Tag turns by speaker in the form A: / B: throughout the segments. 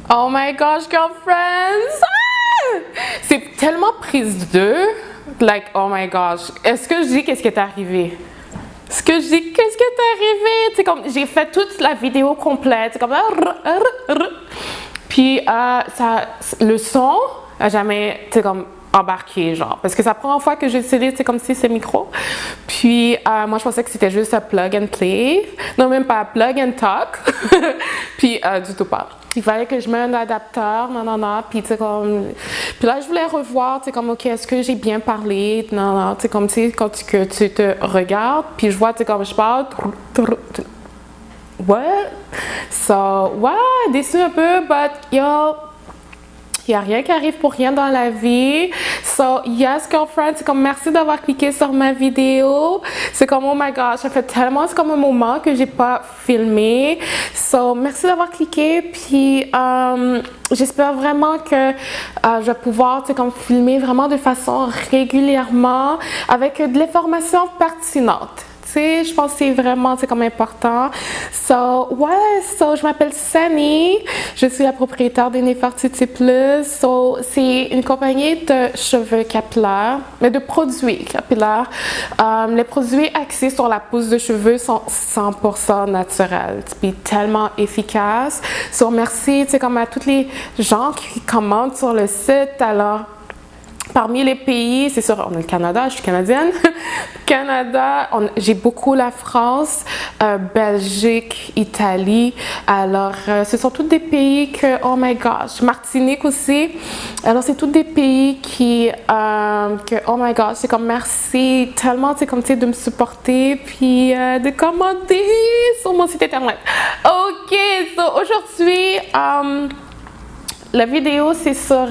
A: Oh my gosh, girlfriends! Ah! C'est tellement prise d'eux. Like, oh my gosh. Est-ce que je dis qu'est-ce qui est arrivé? Est-ce que je dis qu'est-ce qui est arrivé? C'est comme, j'ai fait toute la vidéo complète. C'est comme, puis le son a jamais, c'est comme, embarqué, genre. Parce que c'est la première fois que j'utilise, c'est comme si c'est micro. Puis, moi, je pensais que c'était juste un plug and play. Non, même pas plug and talk. Puis, du tout pas. Il fallait que je mette un adapteur, non. Puis, tu sais, comme... Puis là, je voulais revoir, tu sais, comme, OK, est-ce que j'ai bien parlé? Non, tu sais, comme, tu sais, quand tu te regardes, puis je vois, tu sais, comme je parle... What? So, ouais, déçu un peu, but, yo... Il n'y a rien qui arrive pour rien dans la vie. So, yes, girlfriend, c'est comme merci d'avoir cliqué sur ma vidéo. C'est comme, oh my gosh, ça fait tellement, c'est comme un moment que j'ai pas filmé. So, merci d'avoir cliqué. Puis, j'espère vraiment que je vais pouvoir, tu sais, comme filmer vraiment de façon régulièrement avec de l'information pertinente. Je pense que c'est vraiment, c'est comme important. So, je m'appelle Sunny. Je suis la propriétaire de Nefertiti Plus. So, c'est une compagnie de cheveux capillaires, mais de produits capillaires. Les produits axés sur la pousse de cheveux sont 100% naturels, puis tellement efficaces. So, merci, tu sais, comme à tous les gens qui commentent sur le site. Alors, parmi les pays, c'est sûr, on a le Canada, je suis canadienne. Canada, j'ai beaucoup la France, Belgique, Italie. Alors, ce sont tous des pays que, oh my gosh, Martinique aussi. Alors, c'est tous des pays que, oh my gosh, c'est comme merci tellement, c'est comme, tu sais, de me supporter, puis de commenter sur mon site internet. OK, so aujourd'hui, la vidéo, c'est sur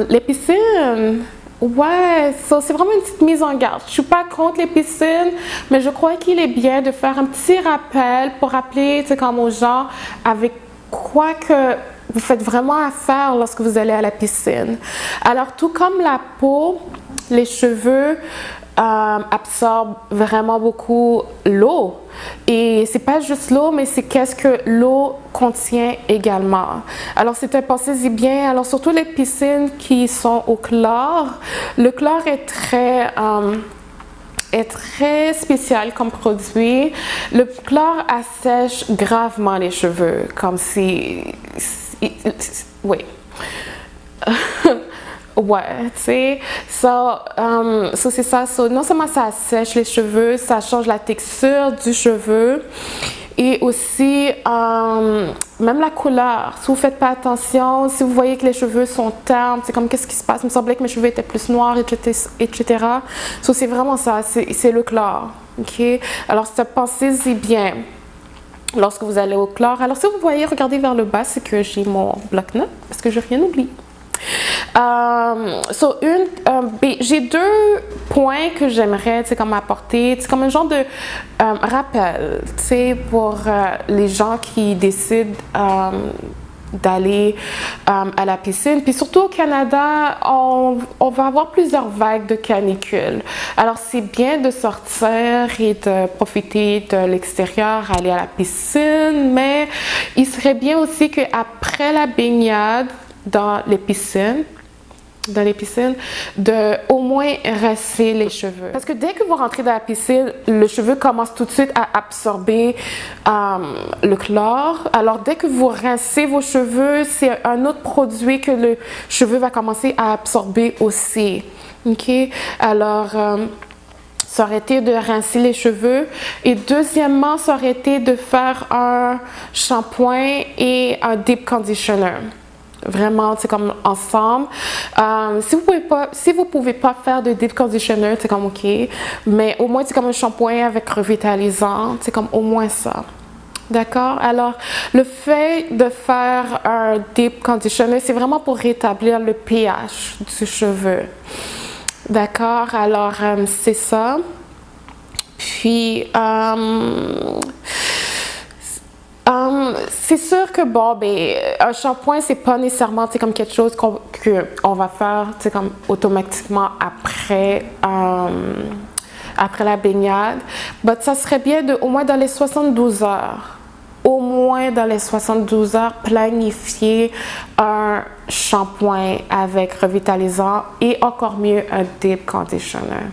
A: les piscines. Ouais, c'est vraiment une petite mise en garde. Je suis pas contre les piscines, mais je crois qu'il est bien de faire un petit rappel pour rappeler, tu sais, comme aux gens avec quoi que vous faites vraiment affaire lorsque vous allez à la piscine. Alors, tout comme la peau, les cheveux absorbent vraiment beaucoup l'eau. Et c'est pas juste l'eau, mais c'est qu'est-ce que l'eau contient également. Alors, pensez-y bien. Alors, surtout les piscines qui sont au chlore. Le chlore est très spécial comme produit. Le chlore assèche gravement les cheveux, comme si... Oui. Ouais, tu sais, c'est ça. Non seulement ça assèche les cheveux, ça change la texture du cheveu et aussi même la couleur. Si vous ne faites pas attention, si vous voyez que les cheveux sont ternes, c'est comme qu'est-ce qui se passe? Il me semblait que mes cheveux étaient plus noirs, etc. C'est vraiment ça, c'est le chlore. OK? Alors, pensez-y bien. Lorsque vous allez au chlore. Alors, si vous voyez, regardez vers le bas, c'est que j'ai mon bloc-notes parce que je n'ai rien oublié. J'ai deux points que j'aimerais, tu sais, comme apporter, c'est comme un genre de rappel, tu sais, pour les gens qui décident d'aller à la piscine. Puis surtout au Canada, on va avoir plusieurs vagues de canicule. Alors, c'est bien de sortir et de profiter de l'extérieur, aller à la piscine, mais il serait bien aussi qu'après la baignade, dans les piscines, de au moins rincer les cheveux. Parce que dès que vous rentrez dans la piscine, le cheveu commence tout de suite à absorber le chlore. Alors, dès que vous rincez vos cheveux, c'est un autre produit que le cheveu va commencer à absorber aussi. OK? Alors, ça aurait été de rincer les cheveux. Et deuxièmement, ça aurait été de faire un shampoing et un deep conditioner. Vraiment, c'est comme ensemble. Si vous pouvez pas faire de deep conditioner, c'est comme OK. Mais au moins, c'est comme un shampoing avec revitalisant. C'est comme au moins ça. D'accord? Alors, le fait de faire un deep conditioner, c'est vraiment pour rétablir le pH du cheveu. D'accord? Alors, c'est ça. Puis, c'est sûr que un shampoing, c'est pas nécessairement comme quelque chose qu'on va faire comme automatiquement après la baignade. Mais ça serait bien au moins dans les 72 heures au moins dans les 72 heures, planifier un shampoing avec revitalisant et encore mieux un deep conditioner.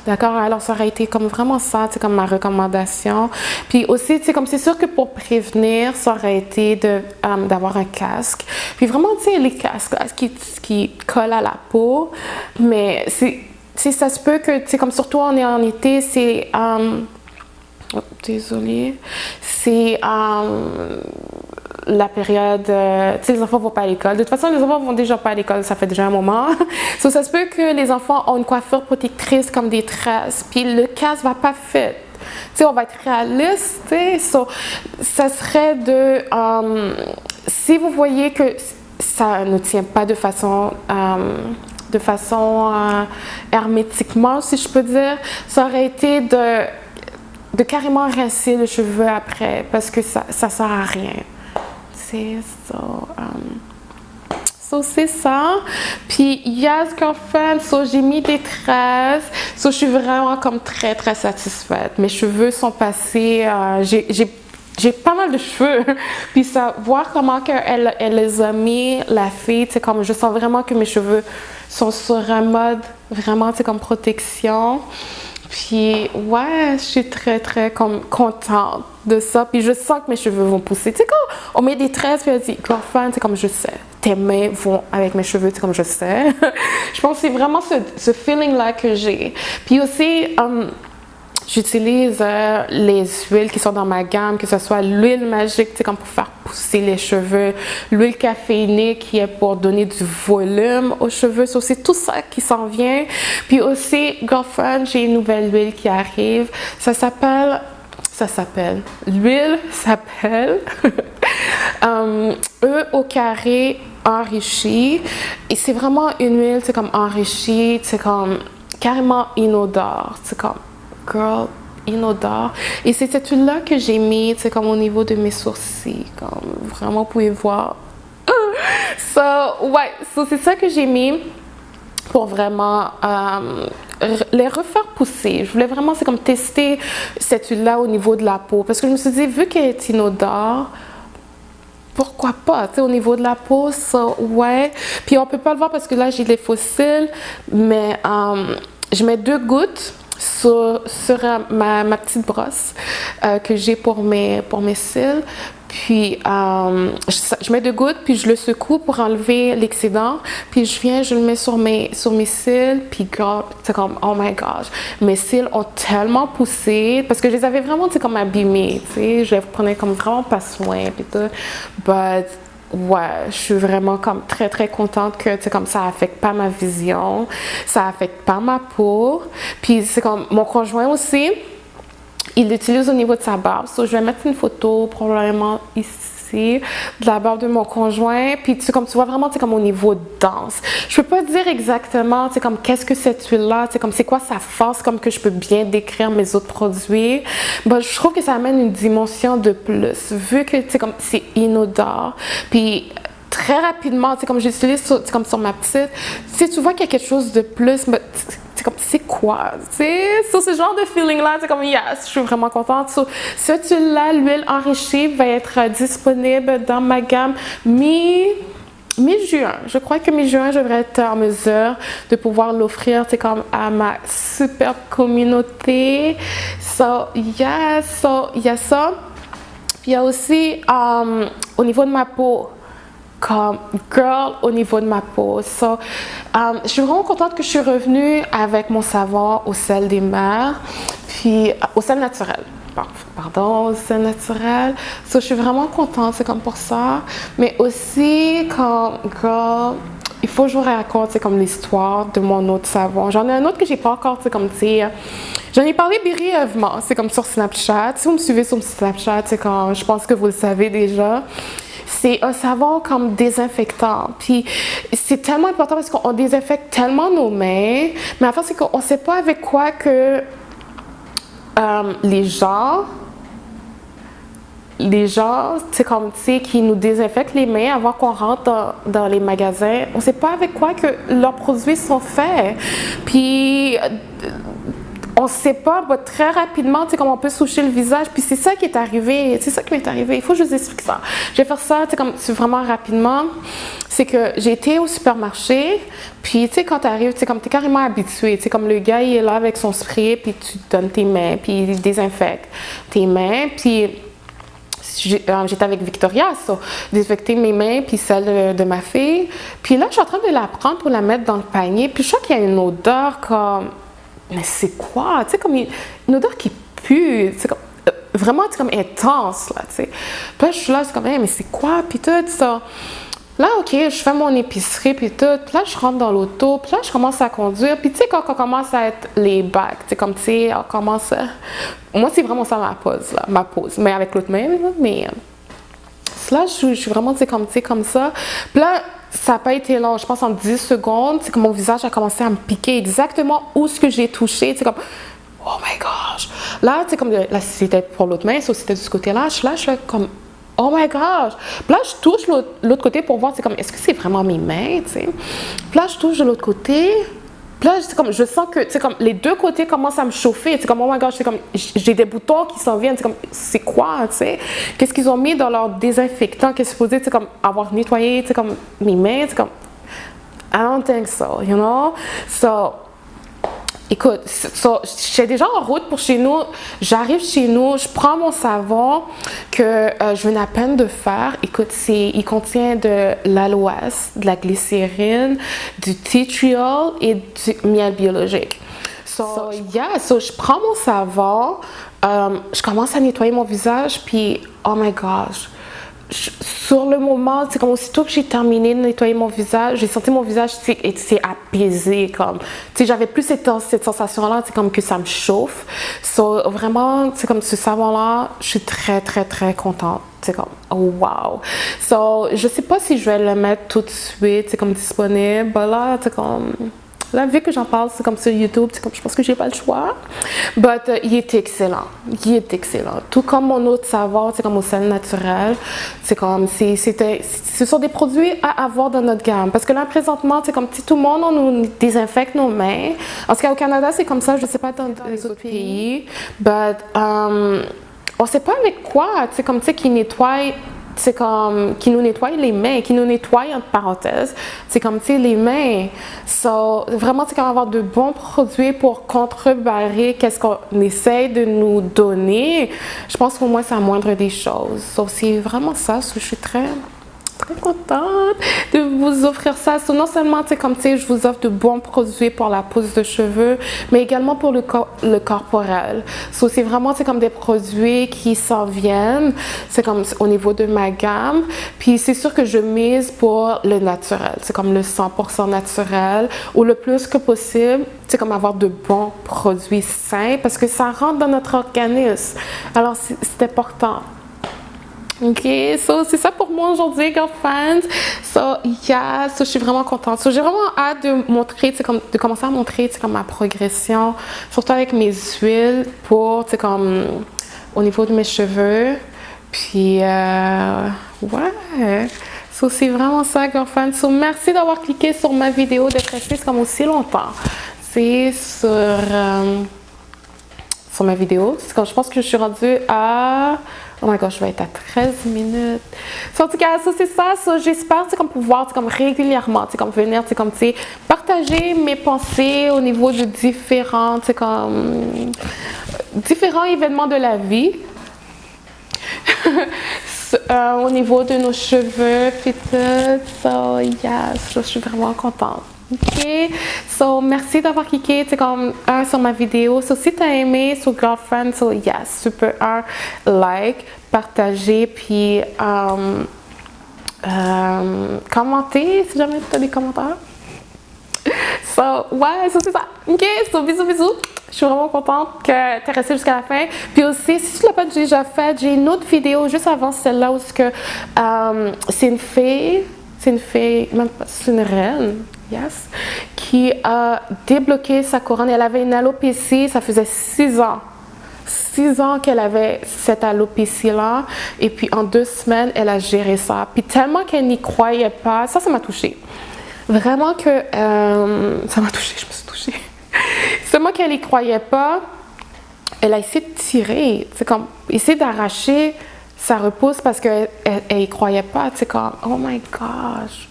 A: D'accord? Alors, ça aurait été comme vraiment ça, c'est comme ma recommandation. Puis aussi, tu sais, comme c'est sûr que pour prévenir, ça aurait été d'avoir un casque. Puis vraiment, tu sais, les casques là, qui collent à la peau, mais ça se peut que, tu sais, comme surtout on est en été, c'est... désolée. C'est la période... tu sais, les enfants ne vont pas à l'école. De toute façon, les enfants ne vont déjà pas à l'école, ça fait déjà un moment. So, ça se peut que les enfants ont une coiffure protectrice comme des tresses, puis le casque ne va pas fit. Tu sais, on va être réaliste, tu sais. So, ça serait si vous voyez que ça ne tient pas de façon hermétiquement, si je peux dire, ça aurait été de carrément rincer les cheveux après, parce que ça sert à rien. C'est ça. C'est ça. Puis, yes, girlfriend, j'ai mis des tresses. Je suis vraiment comme très, très satisfaite. Mes cheveux sont passés, j'ai pas mal de cheveux. Puis, voir comment elle les a mis, la fille, tu sais, comme je sens vraiment que mes cheveux sont sur un mode vraiment, tu sais, comme protection. Puis, ouais, je suis très, très comme contente de ça. Puis, je sens que mes cheveux vont pousser. Tu sais, quand on met des tresses, puis elle dit, girlfriend, c'est comme je sais. Tes mains vont avec mes cheveux, c'est comme je sais. Je pense que c'est vraiment ce feeling-là que j'ai. Puis aussi, j'utilise les huiles qui sont dans ma gamme, que ce soit l'huile magique, tu sais, comme pour faire pousser les cheveux, l'huile caféinée qui est pour donner du volume aux cheveux. C'est aussi tout ça qui s'en vient. Puis aussi, girlfriend, j'ai une nouvelle huile qui arrive. L'huile s'appelle E au carré enrichie. Et c'est vraiment une huile, c'est comme enrichie, c'est comme carrément inodore. C'est comme girl, inodore. Et c'est cette huile-là que j'ai mis, c'est comme au niveau de mes sourcils. Comme vraiment, vous pouvez voir. C'est ça que j'ai mis pour vraiment les refaire pousser. Je voulais vraiment, c'est comme tester cette huile-là au niveau de la peau. Parce que je me suis dit, vu qu'elle est inodore, pourquoi pas, tu sais, au niveau de la peau, ça, ouais. Puis on peut pas le voir parce que là, j'ai les fossiles, mais je mets 2 gouttes sur ma petite brosse que j'ai pour mes cils. Puis, je mets 2 gouttes, puis je le secoue pour enlever l'excédent. Puis, je le mets sur mes cils. Puis, c'est comme, oh my gosh, mes cils ont tellement poussé. Parce que je les avais vraiment, tu sais, comme abîmés, tu sais. Je les prenais comme vraiment pas soin, puis tout. But, ouais, je suis vraiment comme très, très contente que, tu sais, comme ça affecte pas ma vision. Ça affecte pas ma peau. Puis, c'est comme, mon conjoint aussi, il l'utilise au niveau de sa barbe. So, je vais mettre une photo probablement ici de la barbe de mon conjoint. Puis comme tu vois vraiment, c'est comme au niveau dense. Je peux pas dire exactement, c'est comme qu'est-ce que cette huile-là, c'est comme c'est quoi sa force, comme que je peux bien décrire mes autres produits. Ben, je trouve que ça amène une dimension de plus, vu que c'est comme c'est inodore. Puis très rapidement, comme j'utilise comme sur ma petite, si tu vois qu'il y a quelque chose de plus, mais c'est comme, c'est quoi? Sur ce genre de feeling-là, c'est comme, yes, je suis vraiment contente. Cette huile-là, l'huile enrichie, va être disponible dans ma gamme mi-juin. Je crois que mi-juin, je devrais être en mesure de pouvoir l'offrir, comme à ma superbe communauté. Il y a ça. Puis il y a aussi, au niveau de ma peau, comme girl au niveau de ma peau. Je suis vraiment contente que je suis revenue avec mon savon au sel des mers, puis au sel naturel. Pardon, au sel naturel. Je suis vraiment contente, c'est comme pour ça. Mais aussi, comme girl, il faut que je vous raconte, comme l'histoire de mon autre savon. J'en ai un autre que j'ai pas encore, comme j'en ai parlé brièvement, c'est comme sur Snapchat. Si vous me suivez sur Snapchat, je pense que vous le savez déjà. C'est un savon comme désinfectant. Puis c'est tellement important parce qu'on désinfecte tellement nos mains. Mais la fin, c'est qu'on ne sait pas avec quoi que les gens, c'est comme, qui nous désinfectent les mains avant qu'on rentre dans les magasins, on ne sait pas avec quoi que leurs produits sont faits. Puis on sait pas, bah, très rapidement, tu sais, comme on peut soucher le visage. Puis c'est ça qui est arrivé. C'est ça qui m'est arrivé. Il faut que je vous explique ça. Je vais faire ça, tu sais, comme vraiment rapidement. C'est que j'ai été au supermarché. Puis, tu sais, quand tu arrives, tu sais, comme tu es carrément habitué. Tu sais, comme le gars, il est là avec son spray. Puis tu te donnes tes mains. Puis il désinfecte tes mains. Puis j'étais avec Victoria, so, désinfecter mes mains puis celles de ma fille. Puis là, je suis en train de la prendre pour la mettre dans le panier. Puis je sens qu'il y a une odeur comme... Mais c'est quoi? Tu sais, comme une odeur qui pue. C'est comme... vraiment, c'est comme intense, là, tu sais. Puis là, je suis là, c'est comme, hey, mais c'est quoi? Puis tout ça. Là, OK, je fais mon épicerie, puis tout. Puis là, je rentre dans l'auto. Puis là, je commence à conduire. Puis tu sais, quand on commence à être les bacs, tu sais, comme, tu sais, on commence à... Moi, c'est vraiment ça ma pause, là. Ma pause. Mais avec l'autre main, là, mais... Là, je suis vraiment, tu sais, comme ça. Puis là, ça n'a pas été long. Je pense en 10 secondes, c'est que mon visage a commencé à me piquer exactement où ce que j'ai touché. Tu sais, comme... Oh my gosh! Là, tu sais, comme... Là, c'était pour l'autre main, ça, c'était de ce côté-là. Je suis comme... Oh my gosh! Puis là, je touche l'autre côté pour voir, c'est comme, est-ce que c'est vraiment mes mains, tu sais? Puis là, je touche de l'autre côté. Puis là, c'est comme, je sens que, tu sais, comme, les deux côtés commencent à me chauffer. C'est comme, oh my gosh, c'est comme, j'ai des boutons qui s'en viennent. C'est comme, c'est quoi, tu sais? Qu'est-ce qu'ils ont mis dans leur désinfectant qui est supposé, tu sais, comme, avoir nettoyé, tu sais, comme, mes mains? C'est comme, I don't think so, you know? So, écoute, j'étais déjà en route pour chez nous. J'arrive chez nous, je prends mon savon que je viens à peine de faire. Écoute, il contient de l'aloès, de la glycérine, du tea tree oil et du miel biologique. So je prends mon savon, je commence à nettoyer mon visage, puis oh my gosh. Sur le moment, c'est comme aussitôt que j'ai terminé de nettoyer mon visage, j'ai senti mon visage s'est apaisé, comme, tu sais, j'avais plus cette sensation-là, c'est comme que ça me chauffe. So, vraiment, c'est comme ce savon-là, je suis très, très, très contente. C'est comme, oh wow! So, je sais pas si je vais le mettre tout de suite, c'est comme disponible, but là, c'est comme... Là, vu que j'en parle, c'est comme sur YouTube, c'est comme, je pense que j'ai pas le choix. But il est excellent. Il est excellent. Tout comme mon autre savon, c'est comme au sel naturel. C'est comme, ce sont des produits à avoir dans notre gamme. Parce que là, présentement, c'est comme, tout le monde, on nous désinfecte nos mains. En tout cas, au Canada, c'est comme ça. Je sais pas dans les autres pays. But, on sait pas avec quoi, tu sais, comme, tu sais, qui nettoie. C'est comme, qui nous nettoie les mains, qui nous nettoie entre parenthèses, c'est comme, tu sais, les mains. So, vraiment, c'est comme avoir de bons produits pour contrebarrer qu'est-ce qu'on essaie de nous donner. Je pense qu'au moins, c'est la moindre des choses. So, c'est vraiment ça, je suis très contente de vous offrir ça. So, non seulement, tu sais, comme, tu sais, je vous offre de bons produits pour la pousse de cheveux, mais également pour le corporel. So, c'est vraiment, c'est comme des produits qui s'en viennent. C'est comme au niveau de ma gamme. Puis, c'est sûr que je mise pour le naturel. C'est comme le 100% naturel ou le plus que possible. C'est comme avoir de bons produits sains parce que ça rentre dans notre organisme. Alors, c'est important. OK, so c'est ça pour moi aujourd'hui, girlfriends. So, je suis vraiment contente. So, j'ai vraiment hâte de montrer, de commencer à montrer, comme ma progression, surtout avec mes huiles pour, comme, au niveau de mes cheveux. Puis, ouais. So, c'est vraiment ça, girlfriends. So, merci d'avoir cliqué sur ma vidéo, d'être resté comme aussi longtemps. C'est sur ma vidéo. C'est quand je pense que je suis rendue à... Oh my gosh, je vais être à 13 minutes. So, en tout cas, ça, c'est ça. So, j'espère comme pouvoir comme régulièrement comme venir comme, partager mes pensées au niveau de différents événements de la vie. Au niveau de nos cheveux, puis tout. So, je suis vraiment contente. OK, so merci d'avoir cliqué comme sur ma vidéo. So, si tu as aimé sur Girlfriend, so super like, partager, puis commenter si jamais tu as des commentaires. So, ouais, so c'est ça. OK, so bisous. Je suis vraiment contente que tu es resté jusqu'à la fin. Puis aussi, si tu ne l'as pas déjà fait, j'ai une autre vidéo juste avant celle-là où c'est une fille, même pas, c'est une reine. Yes, qui a débloqué sa couronne. Elle avait une alopécie, ça faisait 6 ans. 6 ans qu'elle avait cette alopécie-là. Et puis en 2 semaines, elle a géré ça. Puis tellement qu'elle n'y croyait pas, ça m'a touchée. Vraiment que ça m'a touchée, je me suis touchée. Seulement qu'elle n'y croyait pas. elle a essayé de tirer, tu sais, comme, essayer d'arracher sa repousse parce qu'elle y croyait pas, tu sais, comme, oh my gosh.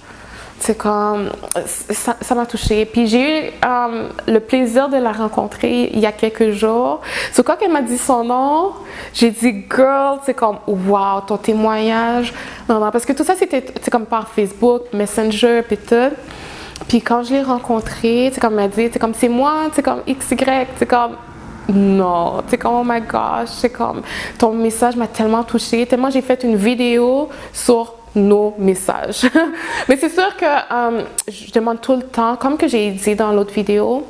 A: C'est comme, ça m'a touchée. Puis j'ai eu le plaisir de la rencontrer il y a quelques jours. So, quand elle m'a dit son nom, j'ai dit, girl, c'est comme, wow, ton témoignage. Non, parce que tout ça, c'était comme par Facebook, Messenger, puis tout. Puis quand je l'ai rencontrée, c'est comme elle m'a dit, c'est comme, c'est moi, c'est comme XY, c'est comme, non, c'est comme, oh my gosh, c'est comme, ton message m'a tellement touchée, tellement j'ai fait une vidéo sur nos messages. Mais c'est sûr que je demande tout le temps, comme que j'ai dit dans l'autre vidéo,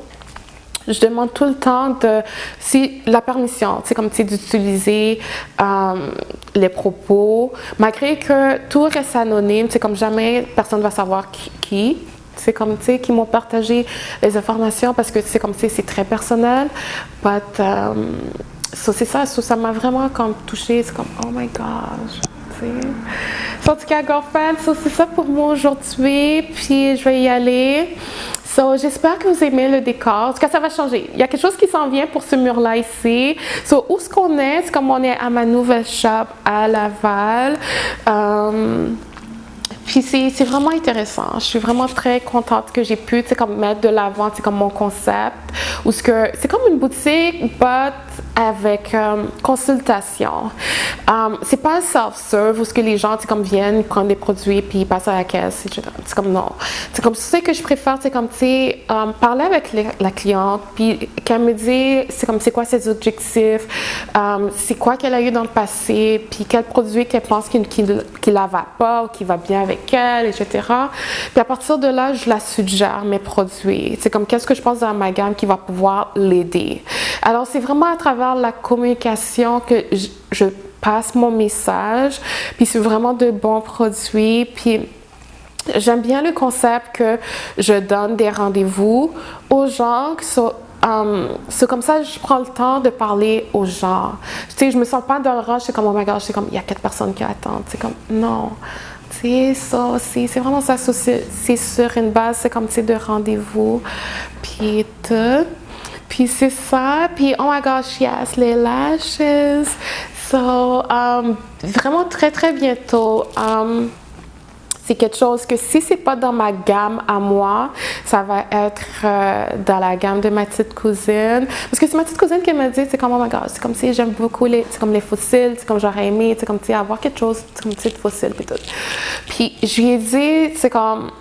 A: je demande tout le temps si la permission, c'est comme d'utiliser les propos, malgré que tout reste anonyme, c'est comme jamais personne ne va savoir qui. C'est comme, tu sais, qui m'ont partagé les informations parce que c'est comme, c'est très personnel. But, c'est ça, ça m'a vraiment comme touchée. C'est comme, oh my gosh. En tout cas, girlfriend, c'est ça pour moi aujourd'hui, puis je vais y aller. So, j'espère que vous aimez le décor. En tout cas, ça va changer. Il y a quelque chose qui s'en vient pour ce mur-là ici. So, où est-ce qu'on est? C'est comme on est à ma nouvelle shop à Laval. Puis c'est vraiment intéressant. Je suis vraiment très contente que j'ai pu, comme mettre de l'avant, comme mon concept. Ou c'est comme une boutique, but avec consultation. C'est pas un self-serve où ce que les gens, comme viennent, ils prennent des produits puis ils passent à la caisse, etc. C'est comme non. C'est comme ce que je préfère, c'est comme parler avec la cliente puis qu'elle me dit, c'est quoi ses objectifs, c'est quoi qu'elle a eu dans le passé, puis quel produit qu'elle pense qui la va pas ou qui va bien avec elle, etc. Puis à partir de là, je la suggère mes produits. C'est comme qu'est-ce que je pense dans ma gamme qui va pouvoir l'aider. Alors c'est vraiment à travers la communication que je passe mon message, puis c'est vraiment de bons produits, puis j'aime bien le concept que je donne des rendez-vous aux gens qui sont c'est comme ça, je prends le temps de parler aux gens. Tu sais, je me sens pas dans le rush, c'est comme, oh my gosh, c'est comme, il y a 4 personnes qui attendent. C'est comme, non. Tu sais, ça, c'est vraiment ça. C'est sur une base, c'est comme, tu sais, de rendez-vous. Puis tout. Puis c'est ça. Puis, oh my gosh, yes, les lashes. So, vraiment très, très bientôt. C'est quelque chose que si c'est pas dans ma gamme à moi, ça va être dans la gamme de ma petite cousine. Parce que c'est ma petite cousine qui m'a dit, c'est comme, oh my God, c'est comme si j'aime beaucoup les fossiles, c'est comme j'aurais aimé, c'est comme si avoir quelque chose, c'est comme de fossile et tout. Puis je lui ai dit, c'est comme,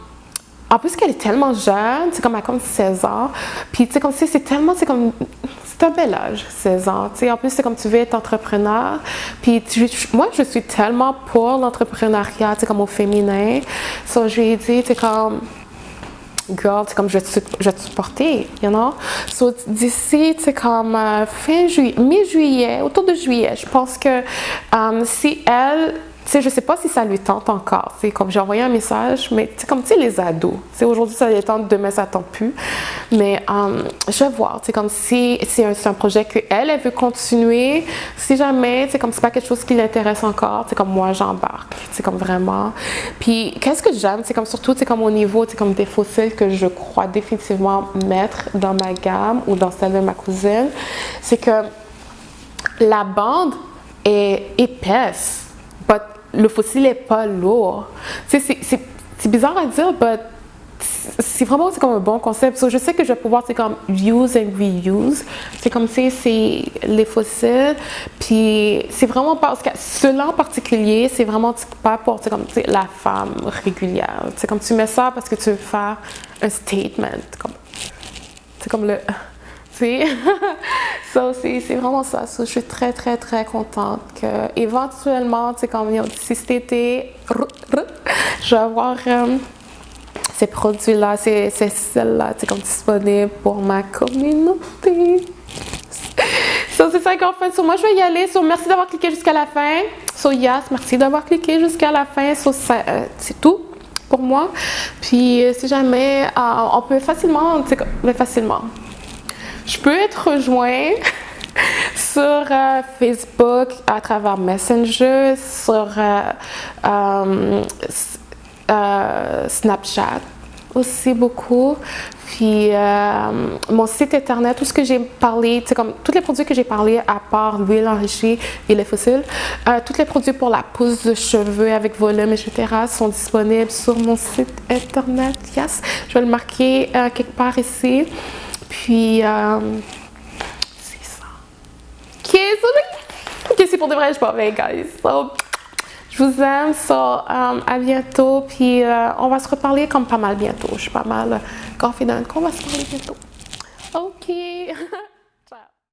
A: en plus qu'elle est tellement jeune, c'est comme elle a comme 16 ans, puis tu sais comme si c'est tellement, c'est comme, c'est un bel âge, 16 ans, tu sais, en plus c'est comme tu veux être entrepreneur, puis moi je suis tellement pour l'entrepreneuriat, tu sais, comme au féminin, so je lui ai dit, c'est comme, girl, c'est comme je vais te supporter, you know, so d'ici, c'est comme fin juillet, mi-juillet, autour de juillet, je pense que si elle, tu sais, je sais pas si ça lui tente encore. C'est comme j'ai envoyé un message, mais c'est comme tu sais les ados. Tu sais, aujourd'hui ça les tente, demain ça tente plus. Mais je vais voir. C'est comme si c'est un projet que elle veut continuer. Si jamais, c'est comme c'est pas quelque chose qui l'intéresse encore. C'est comme moi j'embarque. C'est comme vraiment. Puis qu'est-ce que j'aime, c'est comme surtout c'est comme au niveau, c'est comme des fossiles que je crois définitivement mettre dans ma gamme ou dans celle de ma cousine, c'est que la bande est épaisse. But le fossile n'est pas lourd. Tu sais, c'est bizarre à dire, mais c'est vraiment c'est comme un bon concept. So, je sais que je vais pouvoir, c'est comme use and reuse. C'est comme si c'est les fossiles. Puis c'est vraiment parce que cela en particulier, c'est vraiment pas pour comme, la femme régulière. C'est comme tu mets ça parce que tu veux faire un statement. C'est comme le... So, c'est vraiment ça. So, je suis très, très, très contente qu'éventuellement, si cet été, je vais avoir ces produits-là, ces celles-là, comme disponibles pour ma communauté. So, c'est ça qu'on fait. So, moi, je vais y aller. So, merci d'avoir cliqué jusqu'à la fin. So, yes, merci d'avoir cliqué jusqu'à la fin. So, c'est tout pour moi. Puis, si jamais, on peut facilement, je peux être rejoint sur Facebook à travers Messenger, sur Snapchat. aussi beaucoup. Puis mon site internet, tout ce que j'ai parlé, c'est comme tous les produits que j'ai parlé, à part l'huile enrichie et les fossiles, tous les produits pour la pousse de cheveux avec volume, etc. sont disponibles sur mon site internet. Yes, je vais le marquer quelque part ici. Puis c'est ça. Ok, c'est pour de vrai, je m'en vais, guys. So, je vous aime, à bientôt, puis on va se reparler comme pas mal bientôt. Je suis pas mal confidente qu'on va se parler bientôt. Ok.